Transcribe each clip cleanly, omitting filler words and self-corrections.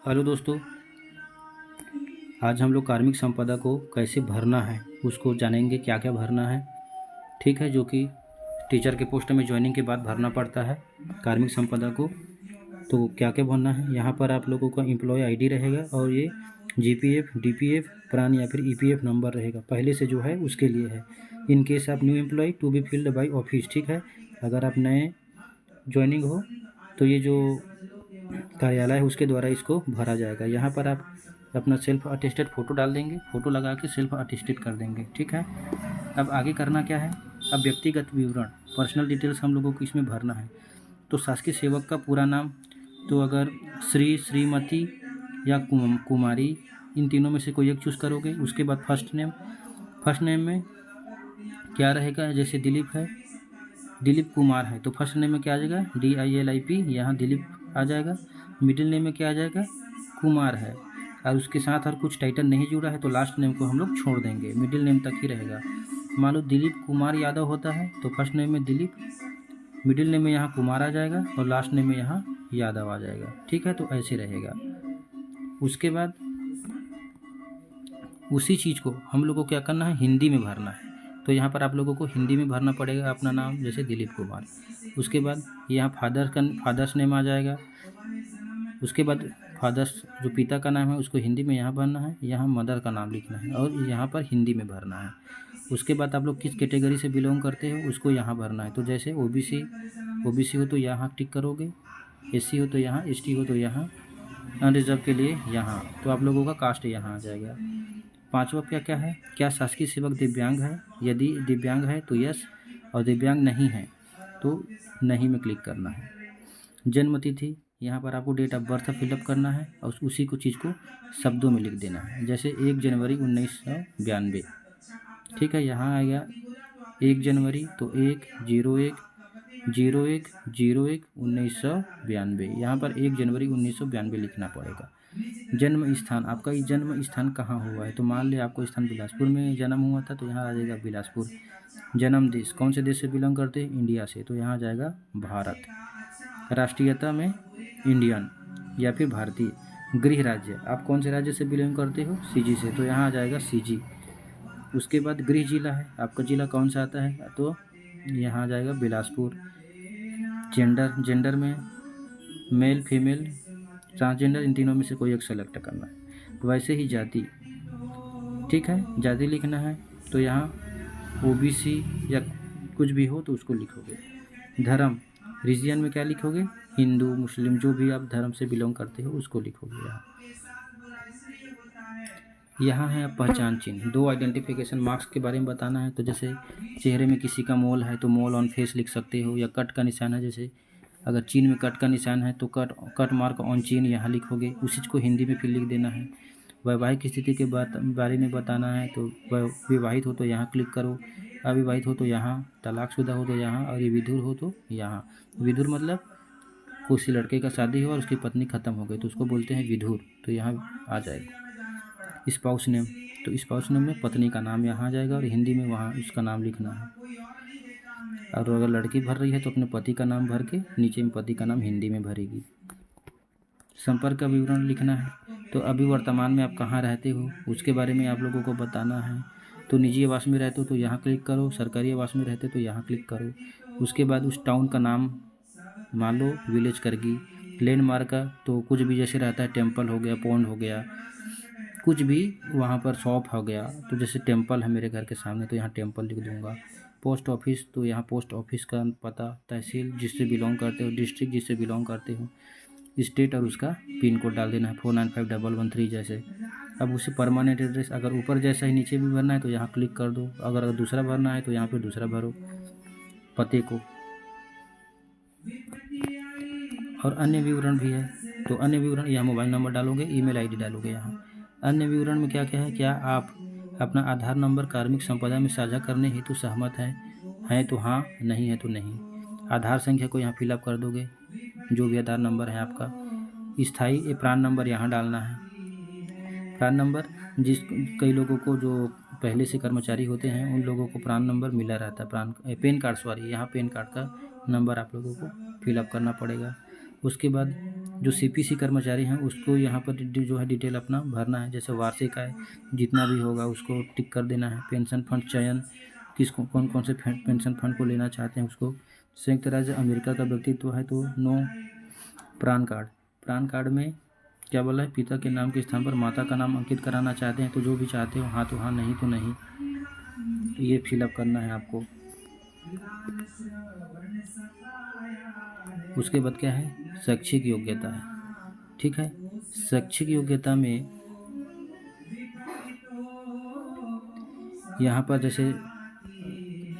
Hello दोस्तों, आज हम लोग कार्मिक संपदा को कैसे भरना है उसको जानेंगे। क्या क्या भरना है, ठीक है, जो कि टीचर के पोस्ट में ज्वाइनिंग के बाद भरना पड़ता है कार्मिक संपदा को। तो क्या क्या भरना है, यहाँ पर आप लोगों का एम्प्लॉय आईडी रहेगा और ये जीपीएफ, डीपीएफ, प्रान या फिर ईपीएफ नंबर रहेगा, पहले से जो है उसके लिए है। इन केस आप new employ to be filled by office, ठीक है। अगर आप नए ज्वाइनिंग हो तो ये जो कार्यालय है उसके द्वारा इसको भरा जाएगा। यहाँ पर आप अपना सेल्फ अटेस्टेड फ़ोटो डाल देंगे, फ़ोटो लगा के सेल्फ अटेस्टेड कर देंगे, ठीक है। अब आगे करना क्या है, अब व्यक्तिगत विवरण, पर्सनल डिटेल्स हम लोगों को इसमें भरना है। तो शासकीय सेवक का पूरा नाम, तो अगर श्री, श्रीमती या कुमारी, इन तीनों में से कोई एक चूज़ करोगे। उसके बाद फर्स्ट नेम, फर्स्ट नेम में क्या रहेगा, जैसे दिलीप है, दिलीप कुमार है तो फर्स्ट नेम में क्या आ जाएगा, DILIP, यहाँ दिलीप आ जाएगा। मिडिल नेम में क्या आ जाएगा, कुमार है, और उसके साथ और कुछ टाइटल नहीं जुड़ा है तो लास्ट नेम को हम लोग छोड़ देंगे, मिडिल नेम तक ही रहेगा। मान लो दिलीप कुमार यादव होता है तो फर्स्ट नेम में दिलीप, मिडिल नेम में यहाँ कुमार आ जाएगा और लास्ट नेम में यहाँ यादव आ जाएगा, ठीक है। तो ऐसे रहेगा। उसके बाद उसी चीज़ को हम लोग को क्या करना है, हिंदी में भरना है। तो यहाँ पर आप लोगों को हिंदी में भरना पड़ेगा अपना नाम, जैसे दिलीप कुमार। उसके बाद यहाँ फादर्स नेम आ जाएगा। उसके बाद फादर्स जो पिता का नाम है उसको हिंदी में यहाँ भरना है, यहाँ मदर का नाम लिखना है और यहाँ पर हिंदी में भरना है। उसके बाद आप लोग किस कैटेगरी से बिलोंग करते हो उसको यहाँ भरना है। तो जैसे ओबीसी हो तो यहाँ टिक करोगे, SC हो तो यहाँ, ST हो तो यहाँ, अनरिजर्व के लिए यहाँ। तो आप लोगों का कास्ट यहाँ आ जाएगा। पांचवा क्या क्या है, क्या शासकीय सेवक दिव्यांग है, यदि दिव्यांग है तो यस, और दिव्यांग नहीं है तो नहीं में क्लिक करना है। जन्म तिथि, यहाँ पर आपको डेट ऑफ बर्थ फिलअप करना है और उसी को चीज़ को शब्दों में लिख देना है, जैसे 1 जनवरी 1992, ठीक है। यहाँ आ गया 1 जनवरी तो 1/01/01/01/1992, यहाँ पर 1 जनवरी 1992 लिखना पड़ेगा। जन्म स्थान, आपका ये जन्म स्थान कहाँ हुआ है, तो मान लिया आपको स्थान बिलासपुर में जन्म हुआ था तो यहाँ आ जाएगा बिलासपुर। जन्म देश, कौन से देश से बिलोंग करते हैं, इंडिया से, तो यहाँ आ जाएगा भारत। राष्ट्रीयता में इंडियन या फिर भारतीय। गृह राज्य, आप कौन से राज्य से बिलोंग करते हो, CG से, तो यहाँ आ जाएगा CG। उसके बाद गृह जिला है, आपका जिला कौन सा आता है, तो यहाँ आ जाएगा बिलासपुर। जेंडर में मेल, फीमेल, ट्रांसजेंडर, इन तीनों में से कोई एक सेलेक्ट करना है। वैसे ही जाति, ठीक है, जाति लिखना है तो यहाँ OBC या कुछ भी हो तो उसको लिखोगे। धर्म, रीजियन में क्या लिखोगे, हिंदू, मुस्लिम, जो भी आप धर्म से बिलोंग करते हो उसको लिखोगे। यहाँ है पहचान चिन्ह, 2 आइडेंटिफिकेशन मार्क्स के बारे में बताना है। तो जैसे चेहरे में किसी का मोल है तो मोल ऑन फेस लिख सकते हो, या कट का निशान है, जैसे अगर चीन में कट का निशान है तो कट मार्क ऑन चीन यहाँ लिखोगे, उसी को हिंदी में फिर लिख देना है। वैवाहिक स्थिति के बारे में बताना है तो विवाहित हो तो यहाँ क्लिक करो, अविवाहित हो तो यहाँ, तलाकशुदा हो तो यहाँ, और ये विधुर हो तो यहाँ। विधुर मतलब किसी लड़के का शादी हो और उसकी पत्नी ख़त्म हो गई तो उसको बोलते हैं विधुर, तो यहाँ आ जाएगा। स्पाउस नेम, तो स्पाउस नेम में पत्नी का नाम यहाँ आ जाएगा और हिंदी में वहाँ उसका नाम लिखना है। और अगर लड़की भर रही है तो अपने पति का नाम भर के नीचे में पति का नाम हिंदी में भरेगी। संपर्क का विवरण लिखना है, तो अभी वर्तमान में आप कहाँ रहते हो उसके बारे में आप लोगों को बताना है। तो निजी आवास में रहते हो तो यहाँ क्लिक करो, सरकारी आवास में रहते हो तो यहाँ क्लिक करो। उसके बाद उस टाउन का नाम, मान लो विलेज करगी। लैंडमार्क का तो कुछ भी जैसे रहता है, टेम्पल हो गया, पॉन्ड हो गया, कुछ भी वहाँ पर शॉप हो गया, तो जैसे टेम्पल है मेरे घर के सामने तो यहाँ टेम्पल लिख दूँगा। पोस्ट ऑफिस, तो यहाँ पोस्ट ऑफिस का पता, तहसील जिससे बिलोंग करते हो, डिस्ट्रिक्ट जिससे बिलोंग करते हो, स्टेट और उसका पिन कोड डाल देना है 495113 जैसे। अब उसे परमानेंट एड्रेस, अगर ऊपर जैसा ही नीचे भी भरना है तो यहाँ क्लिक कर दो, अगर दूसरा भरना है तो यहाँ पे दूसरा भरो पते को। और अन्य विवरण भी है, तो अन्य विवरण यहाँ मोबाइल नंबर डालोगे, ईमेल आईडी डालोगे। यहाँ अन्य विवरण में क्या क्या है, क्या आप अपना आधार नंबर कार्मिक संपदा में साझा करने हेतु सहमत हैं तो हाँ, नहीं है तो नहीं। आधार संख्या को यहाँ फिलअप कर दोगे, जो भी आधार नंबर है आपका। स्थायी प्रान नंबर यहाँ डालना है। प्रान नंबर, कई लोगों को जो पहले से कर्मचारी होते हैं उन लोगों को प्रान नंबर मिला रहता है, पेन कार्ड, सॉरी, यहाँ पेन कार्ड का नंबर आप लोगों को फिलअप करना पड़ेगा। उसके बाद जो CPC कर्मचारी हैं उसको यहाँ पर जो है डिटेल अपना भरना है, जैसे वार्षिक आय जितना भी होगा उसको टिक कर देना है। पेंशन फंड चयन किसको कौन कौन से पेंशन फंड को लेना चाहते हैं उसको। संयुक्त राज्य अमेरिका का व्यक्तित्व है तो नो। प्रान कार्ड में क्या बोला है, पिता के नाम के स्थान पर माता का नाम अंकित कराना चाहते हैं तो जो भी चाहते हो हाँ तो हाँ, नहीं तो नहीं, ये फिलअप करना है आपको। उसके बाद क्या है, शैक्षिक योग्यता है। ठीक है, शैक्षिक योग्यता में यहाँ पर जैसे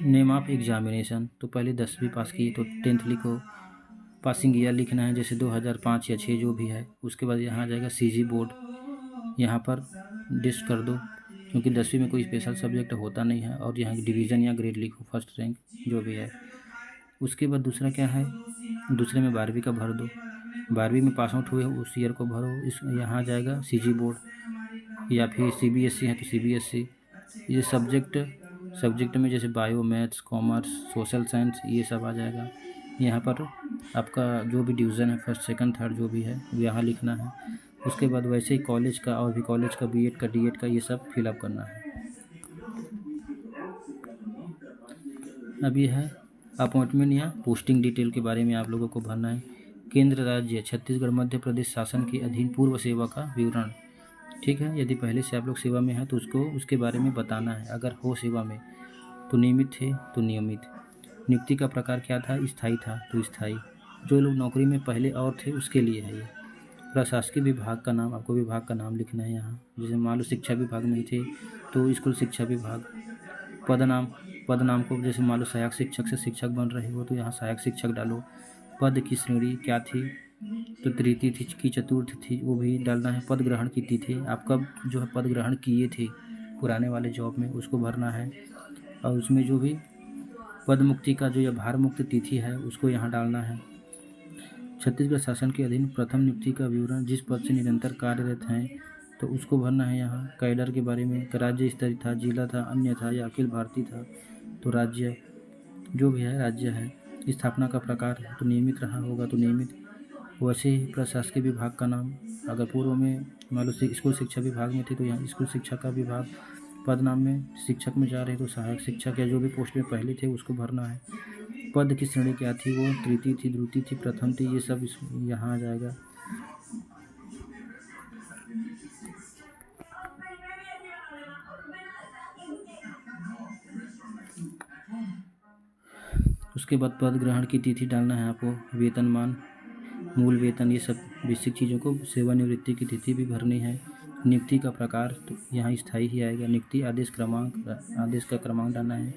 नेम ऑफ एग्जामिनेशन, तो पहले 10वीं पास की तो 10th लिखो। पासिंग ईयर लिखना है, जैसे 2005 या 6 जो भी है। उसके बाद यहाँ आ जाएगा CG बोर्ड, यहाँ पर डिस्ट कर दो क्योंकि 10वीं में कोई स्पेशल सब्जेक्ट होता नहीं है। और यहाँ डिवीज़न या ग्रेड लिखो, फर्स्ट रैंक जो भी है। उसके बाद दूसरा क्या है, दूसरे में 12वीं का भर दो। 12वीं में पास आउट हुए उस ईयर को भरो। इस यहाँ आ जाएगा CG बोर्ड या फिर CBSE है तो CBSE। ये सब्जेक्ट में जैसे bio, maths, commerce, social science ये सब आ जाएगा। यहाँ पर आपका जो भी डिवीज़न है, फर्स्ट सेकंड थर्ड जो भी है वो यहाँ लिखना है। उसके बाद वैसे ही कॉलेज का और भी कॉलेज का B.Ed का D.Ed का ये सब फिलअप करना है। अब ये है अपॉइंटमेंट या पोस्टिंग डिटेल के बारे में आप लोगों को भरना है। केंद्र राज्य छत्तीसगढ़ मध्य प्रदेश शासन के अधीन पूर्व सेवा का विवरण। ठीक है, यदि पहले से आप लोग सेवा में हैं तो उसको उसके बारे में बताना है। अगर हो सेवा में तो नियमित थे तो नियमित। नियुक्ति का प्रकार क्या था, स्थायी था तो स्थायी। जो लोग नौकरी में पहले और थे उसके लिए है ये। प्रशासकीय विभाग का नाम, आपको विभाग का नाम लिखना है यहाँ। जैसे मान लो शिक्षा विभाग में ही थे तो स्कूल शिक्षा विभाग। पद नाम को जैसे मान लो सहायक शिक्षक से शिक्षक बन रहे हो तो यहाँ सहायक शिक्षक डालो। पद की श्रेणी क्या थी, तो तृतीय थी कि चतुर्थ थी, वो भी डालना है। पद ग्रहण की तिथि, आप कब जो है पद ग्रहण किए थे पुराने वाले जॉब में, उसको भरना है। और उसमें जो भी पद मुक्ति का जो या भार मुक्त तिथि है उसको यहाँ डालना है। छत्तीसगढ़ शासन के अधीन प्रथम नियुक्ति का विवरण, जिस पद से निरंतर कार्यरत हैं तो उसको भरना है यहाँ। कैडर के बारे में राज्य स्तरीय था, जिला था, अन्य था या अखिल भारतीय था, तो राज्य जो भी है राज्य है। स्थापना का प्रकार तो नियमित रहा होगा तो नियमित। वैसे ही प्रशासकीय विभाग का नाम, अगर पूर्व में मान लो स्कूल शिक्षा विभाग में थे तो यहाँ स्कूल शिक्षा का विभाग। पद नाम में शिक्षक में जा रहे तो सहायक शिक्षक या जो भी पोस्ट में पहले थे उसको भरना है। पद की श्रेणी क्या थी, वो तृतीय थी, द्वितीय थी, प्रथम थी, ये सब यहाँ आ जाएगा। उसके बाद पद ग्रहण की तिथि डालना है आपको। वेतनमान, मूल वेतन, ये सब बेसिक चीज़ों को। सेवानिवृत्ति की तिथि भी भरनी है। नियुक्ति का प्रकार तो यहाँ स्थायी ही आएगा। नियुक्ति आदेश क्रमांक, आदेश का क्रमांक डालना है।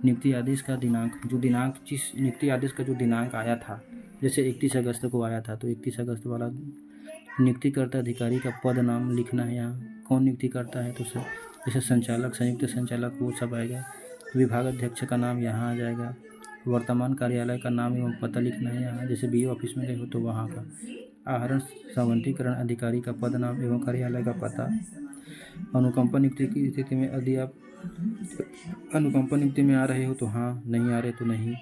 नियुक्ति आदेश का दिनांक, जो दिनांक जिस नियुक्ति आदेश का जो दिनांक आया था, जैसे 31 अगस्त को आया था तो 31 अगस्त वाला नियुक्तिकर्ता अधिकारी का पद नाम लिखना है यहाँ। कौन नियुक्ति करता है तो जैसे संचालक, संयुक्त संचालक, वो सब आएगा। विभाग अध्यक्ष का नाम यहाँ आ जाएगा। वर्तमान कार्यालय का नाम एवं पता लिखना है यहाँ। जैसे BO ऑफिस में गए हो तो वहाँ का। आहरण संबंधीकरण अधिकारी का पद नाम एवं कार्यालय का पता। अनुकंपा नियुक्ति की स्थिति में यदि आप अनुकंपा नियुक्ति में आ रहे हो तो हाँ, नहीं आ रहे तो नहीं।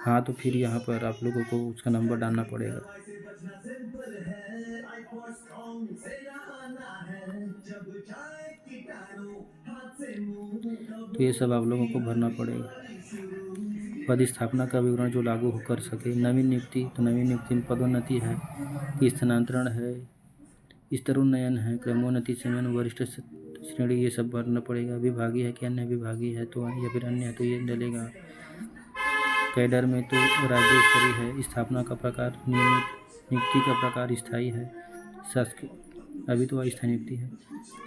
हाँ तो फिर यहाँ पर आप लोगों को उसका नंबर डालना पड़ेगा। तो ये सब आप लोगों को भरना पड़ेगा। पद स्थापना का विवरण जो लागू कर सके। नवीन नियुक्ति, तो नवीन नियुक्ति में पदोन्नति है कि स्थानांतरण है, स्तरोन्नयन है, क्रमोन्नति, चयन, वरिष्ठ श्रेणी, ये सब भरना पड़ेगा। विभागीय है कि अन्य विभागीय है तो या फिर अन्य है तो ये डलेगा। कैडर में तो राज्य स्तरीय है। स्थापना का प्रकार नियमित। नियुक्ति का प्रकार स्थायी है। शासकीय, अभी तो अस्थायी नियुक्ति है।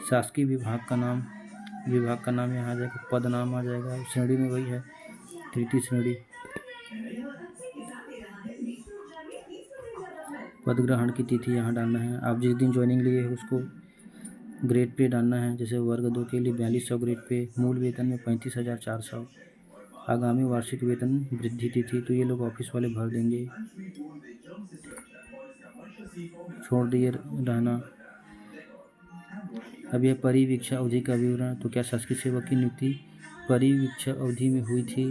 शासकीय विभाग का नाम यहाँ आ जाएगा। पद नाम आ जाएगा। श्रेणी में वही है, तृतीय श्रेणी। पद ग्रहण की तिथि यहाँ डालना है। आप जिस दिन ज्वाइनिंग लिए हो उसको ग्रेड पे डालना है। जैसे वर्ग 2 के लिए 4200 ग्रेड पे। मूल वेतन में 35,400। आगामी वार्षिक वेतन वृद्धि तिथि तो ये लोग ऑफिस वाले भर देंगे, छोड़ दिए रहना। अब यह परिवीक्षा अवधि का विवरण, तो क्या शासकीय सेवक की नियुक्ति परिवीक्षा अवधि में हुई थी?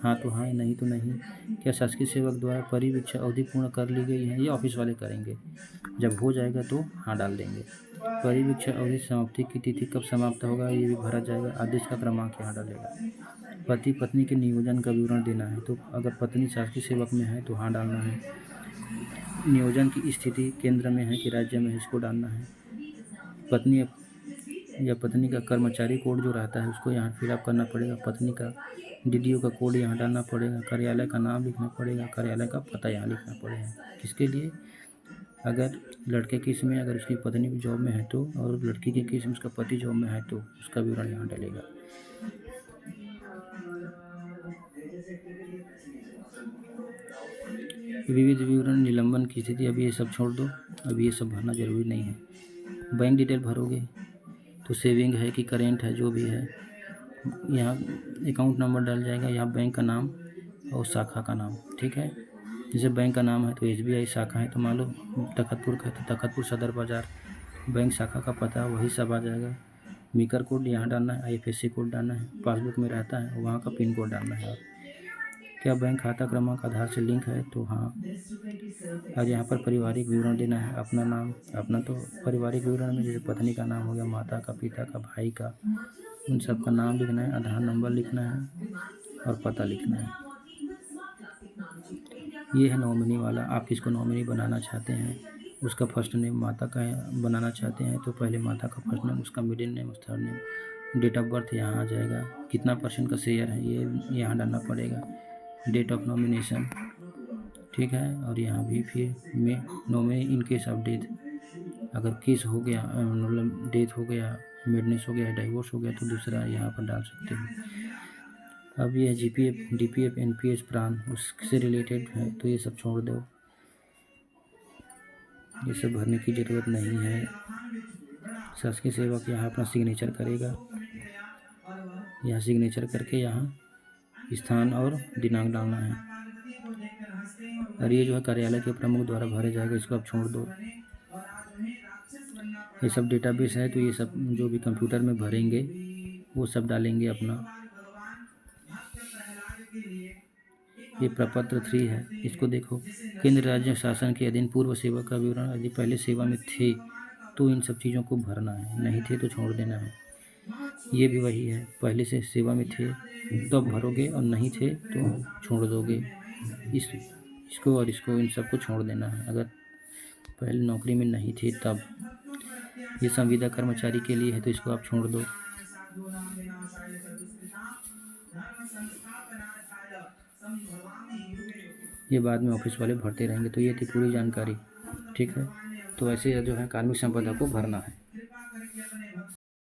हाँ तो हाँ, नहीं तो नहीं। क्या शासकीय सेवक द्वारा परिवीक्षा अवधि पूर्ण कर ली गई है? ये ऑफिस वाले करेंगे। जब हो जाएगा तो हाँ डाल देंगे। परिवीक्षा अवधि समाप्ति की तिथि कब समाप्त होगा, ये भी भरा जाएगा। आदेश का क्रमांक यहाँ डालेगा। पति पत्नी के नियोजन का विवरण देना है, तो अगर पत्नी शासकीय सेवक में है तो हाँ डालना है। नियोजन की स्थिति केंद्र में है कि राज्य में है, इसको डालना है। पत्नी या पत्नी का कर्मचारी कोड जो रहता है उसको यहाँ फिलअप करना पड़ेगा। पत्नी का डीडीओ का कोड यहाँ डालना पड़ेगा। कार्यालय का नाम लिखना पड़ेगा। कार्यालय का पता यहाँ लिखना पड़ेगा। किसके लिए? अगर लड़के केस में अगर उसकी पत्नी भी जॉब में है तो, और लड़की के केस में उसका पति जॉब में है तो उसका विवरण यहाँ डलेगा। विविध विवरण, निलंबन की स्थिति, अभी ये सब छोड़ दो, अभी ये सब भरना जरूरी नहीं है। बैंक डिटेल भरोगे तो सेविंग है कि करेंट है, जो भी है यहाँ अकाउंट नंबर डाल जाएगा। यहाँ बैंक का नाम और शाखा का नाम, ठीक है। जैसे बैंक का नाम है तो SBI, शाखा है तो मान लो तखतपुर का है तो तखतपुर सदर बाज़ार, बैंक शाखा का पता वही सब आ जाएगा। मीकर कोड यहाँ डालना है। IFSC कोड डालना है। पासबुक में रहता है वहाँ का पिन कोड डालना है। और क्या बैंक खाता क्रमांक आधार से लिंक है, तो हाँ। और यहाँ पर पारिवारिक विवरण देना है। अपना नाम, अपना तो पारिवारिक विवरण में जैसे पत्नी का नाम हो गया, माता का, पिता का, भाई का, उन सब का नाम लिखना है। आधार नंबर लिखना है और पता लिखना है। ये है नॉमिनी वाला। आप किसको नॉमिनी बनाना चाहते हैं, उसका फर्स्ट नेम माता का है बनाना चाहते हैं तो पहले माता का फर्स्ट नेम, उसका middle name, third name, date of birth यहाँ आ जाएगा। कितना % का शेयर है ये यहाँ डालना पड़ेगा। डेट ऑफ नॉमिनेशन, ठीक है। और यहाँ भी फिर में nominee in case of death, अगर केस हो गया मतलब डेथ हो गया, मेडनेस हो गया, डाइवोर्स हो गया तो दूसरा यहाँ पर डाल सकते हो। अब ये GPF, DPF, NPS प्राण उससे रिलेटेड है तो ये सब छोड़ दो, ये सब भरने की ज़रूरत नहीं है। शासकीय सेवक यहाँ अपना सिग्नेचर करेगा। यहाँ सिग्नेचर करके यहाँ स्थान और दिनांक डालना है। और ये जो है कार्यालय के प्रमुख द्वारा भरे जाएगा, इसको आप छोड़ दो। ये सब डेटाबेस है तो ये सब जो भी कंप्यूटर में भरेंगे वो सब डालेंगे अपना। ये प्रपत्र 3 है, इसको देखो। केंद्र राज्य शासन के अधीन पूर्व सेवा का विवरण, यदि पहले सेवा में थे तो इन सब चीज़ों को भरना है, नहीं थे तो छोड़ देना है। ये भी वही है, पहले से सेवा में थे तो भरोगे और नहीं थे तो छोड़ दोगे। इसको और इसको, इन सबको छोड़ देना है। अगर पहले नौकरी में नहीं थे तब। ये संविदा कर्मचारी के लिए है तो इसको आप छोड़ दो। ये बाद में ऑफिस वाले भरते रहेंगे। तो ये थी पूरी जानकारी, ठीक है। तो ऐसे जो है कार्मिक संपदा को भरना है।